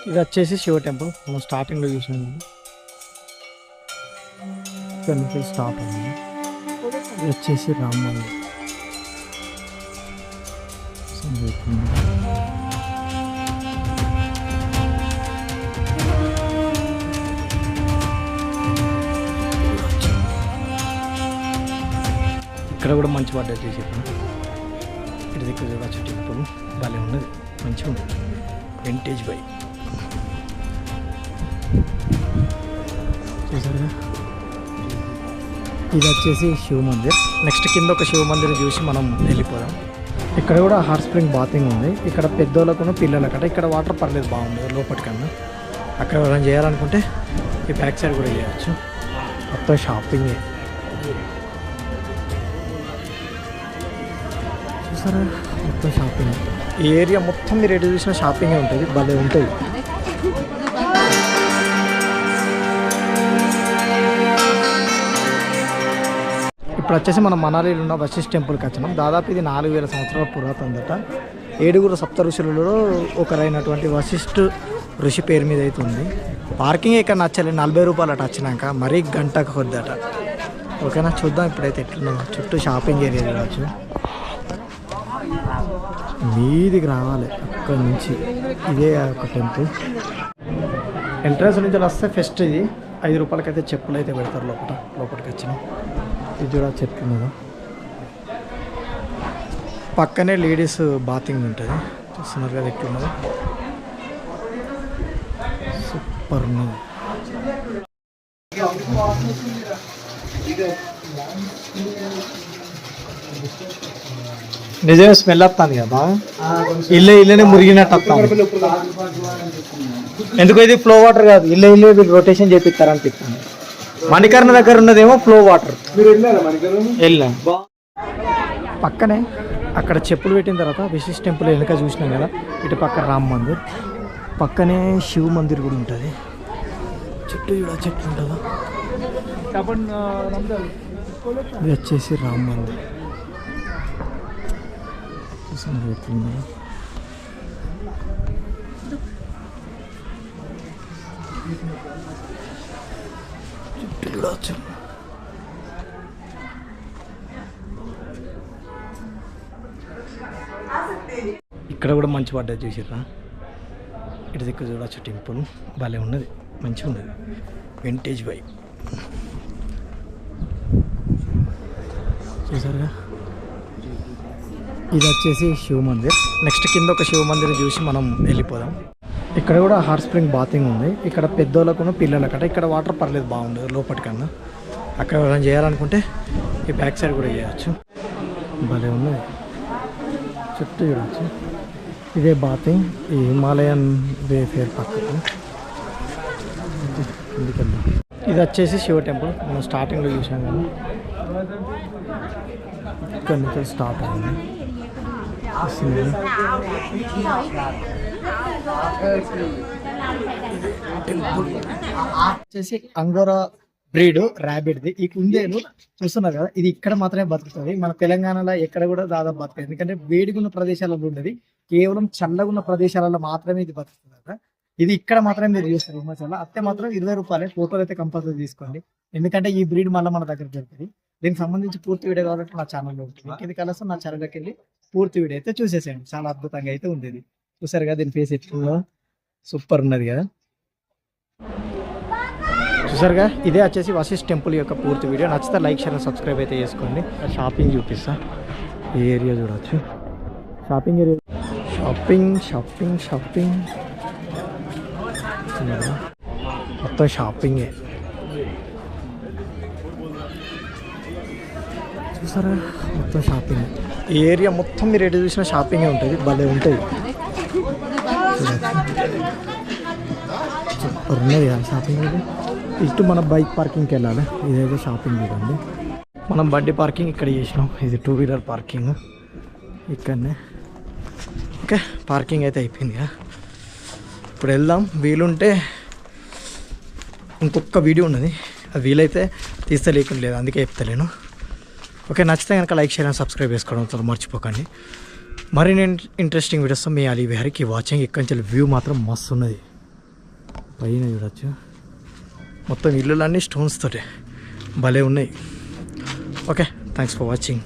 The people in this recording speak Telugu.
ఇది వచ్చేసి శివ టెంపుల్. మనం స్టార్టింగ్లో చూసాము, ఇక్కడ నుంచి స్టార్ట్ అయింది. ఇది వచ్చేసి రామ్ మందిర్. ఇక్కడ కూడా మంచి పడ్డ చేసేది. ఇటు దగ్గర చూడవచ్చు టెంపుల్ భలే ఉన్నది, మంచిగా ఉంటుంది. వింటేజ్ బైక్ చూసారుగా. ఇది వచ్చేసి శివ మందిర్. నెక్స్ట్ కింద ఒక శివ మందిర్ చూసి మనం వెళ్ళిపోదాం. ఇక్కడ కూడా హాట్ స్ప్రింగ్ బాతింగ్ ఉంది. ఇక్కడ పెద్దోళ్ళకును పిల్లలకట. ఇక్కడ వాటర్ పర్లేదు, బాగుంది లోపలికన్నా. అక్కడ ఎవరైనా చేయాలనుకుంటే ఈ బ్యాక్ సైడ్ కూడా చేయవచ్చు. మొత్తం షాపింగ్ చూసారా, మొత్తం షాపింగ్. ఈ ఏరియా మొత్తం మీరు ఎటు చూసిన షాపింగే ఉంటుంది, భలే ఉంటుంది. ఇప్పుడు వచ్చేసి మనం మనాలిలో ఉన్న వశిష్ఠ టెంపుల్కి వచ్చినాం. దాదాపు ఇది 4000 సంవత్సరాల పురాతనదట. 7 సప్త ఋషులలో ఒకరైనటువంటి వశిష్ఠ ఋషి పేరు మీద అయితే ఉంది. పార్కింగ్ ఇక్కడ నచ్చలేదు, 40 రూపాయలు అట వచ్చినాక, మరీ గంటకు కొద్దట. ఓకేనా, చూద్దాం ఇప్పుడైతే ఎట్లున్నాం. చుట్టూ షాపింగ్ ఏరియా చూడవచ్చు. మీదికి రావాలి అక్కడి నుంచి. ఇదే ఒక టెంపుల్. ఎంట్రన్స్ నుంచి వస్తే ఫస్ట్ ఇది 5 రూపాయలకైతే చెప్పులు అయితే పెడతారు లోపలికి వచ్చినాం. ఇది కూడా చెట్లు ఉన్నదా. పక్కనే లేడీస్ బాతింగ్ ఉంటుంది, చూస్తున్నారు కదా ఎట్లున్నది, సూపర్ ఉన్నది. నిజమే స్మెల్ వస్తుంది కదా, ఇల్లే మురిగినట్టు వస్తుంది. ఎందుకు ఇది ఫ్లో వాటర్ కాదు, ఇల్లే వీళ్ళు రొటేషన్ చేపిస్తారు అనిపిస్తుంది. మణికర్ణ దగ్గర ఉన్నదేమో ఫ్లో వాటర్. వెళ్ళా పక్కనే అక్కడ చెప్పులు పెట్టిన తర్వాత విశిష్ట టెంపుల్ వెనుక చూసినాం కదా, ఇటు పక్క రామ్ మందిర్, పక్కనే శివ మందిర్ కూడా ఉంటుంది. చుట్టూ కూడా చెట్లు ఉంటుందా. ఇది వచ్చేసి రామ్ మందిర్. ఇక్కడ కూడా మంచి పడ్డది చూసిర్రా. ఇటు దిక్కు చూడవచ్చు టెంపుల్ భలే ఉన్నది, మంచిగా ఉన్నది. వింటేజ్ బైక్ చూసారుగా. ఇది వచ్చేసి శివ మందిర్. నెక్స్ట్ కింద ఒక శివ మందిర్ చూసి మనం వెళ్ళిపోదాం. ఇక్కడ కూడా హాట్ స్ప్రింగ్ బాతింగ్ ఉంది. ఇక్కడ పెద్దోళ్ళకును పిల్లలకట. ఇక్కడ వాటర్ పర్లేదు, బాగుంది లోపలికన్నా. అక్కడ ఎవరైనా చేయాలనుకుంటే ఈ బ్యాక్ సైడ్ కూడా చేయవచ్చు, భలే ఉన్నది. చుట్టూ చూడవచ్చు. ఇదే బాతింగ్, ఈ హిమాలయన్ వేఫేర్ పక్కకు. ఇది వచ్చేసి శివ టెంపుల్. మనం స్టార్టింగ్లో చూసాం కదా, ఇక్కడ నుంచి స్టార్ట్ అయింది. వచ్చేసి అంగోరా బ్రీడ్ ర్యాబిట్ది. ఈ కుందేలు చూస్తున్నారు కదా, ఇది ఇక్కడ మాత్రమే బతుకుతుంది. మన తెలంగాణలో ఎక్కడ కూడా దాదాపు బతుకుతుంది. ఎందుకంటే వేడిగున్న ప్రదేశాలలో ఉండేది, కేవలం చల్లగున్న ప్రదేశాలలో మాత్రమే ఇది బతుకుతుంది కదా. ఇది ఇక్కడ మాత్రమే మీరు చూస్తారు. హిమాచల్ అత్తే మాత్రం 20 రూపాయలే. ఫోటోలు అయితే కంపల్సరీ తీసుకోండి, ఎందుకంటే ఈ బ్రీడ్ మళ్ళీ మన దగ్గర దొరుకుతుంది. దీనికి సంబంధించి పూర్తి వీడియో కావాలంటే నా ఛానల్లో ఉంటుంది. ఇది కలసం నా ఛానల్లోకి వెళ్ళి పూర్తి వీడియో అయితే చూసేసేయండి. చాలా అద్భుతంగా అయితే ఉంది. ఇది చూసారు కదా, దీని ఫేస్ ఎట్లా సూపర్ ఉన్నది కదా. చూసారుగా, ఇదే వచ్చేసి వశిష్ఠ టెంపుల్ యొక్క పూర్తి వీడియో. నచ్చితే లైక్, షేర్, సబ్స్క్రైబ్ అయితే చేసుకోండి. షాపింగ్ చూపిస్తా. ఈ ఏరియా చూడవచ్చు, షాపింగ్ ఏరియా. షాపింగ్ మొత్తం షాపింగే చూసారా, మొత్తం షాపింగ్. ఈ ఏరియా మొత్తం మీరు ఎటు చూసిన షాపింగే ఉంటుంది, భలే ఉంటుంది. సూపర్ ఉన్నది కదా షాపింగ్. ఇటు మన బైక్ పార్కింగ్కి వెళ్ళాలి. ఇదైతే షాపింగ్ చూడండి. మనం బండి పార్కింగ్ ఇక్కడ చేసినాం. ఇది 2 వీలర్ పార్కింగ్ ఇక్కడనే. ఓకే, పార్కింగ్ అయితే అయిపోయింది కదా. ఇప్పుడు వెళ్దాం. వీలుంటే ఇంకొక వీడియో ఉన్నది, అది వీలైతే తీస్తే లేకుండా లేదు, అందుకే చెప్తలేను. ఓకే, నచ్చితే కనుక లైక్, షేర్ అండ్ సబ్స్క్రైబ్ చేసుకోవడం మర్చిపోకండి. మరిన్ని ఇంట్రెస్టింగ్ వీడియోస్ మీ అలీ విహారీ. వాచింగ్. ఇక్కడి నుంచి వ్యూ మాత్రం మస్తు ఉన్నది. పైన చూడొచ్చు మొత్తం ఇల్లులన్నీ స్టోన్స్ తోటి భలే ఉన్నాయి. Okay, thanks for watching.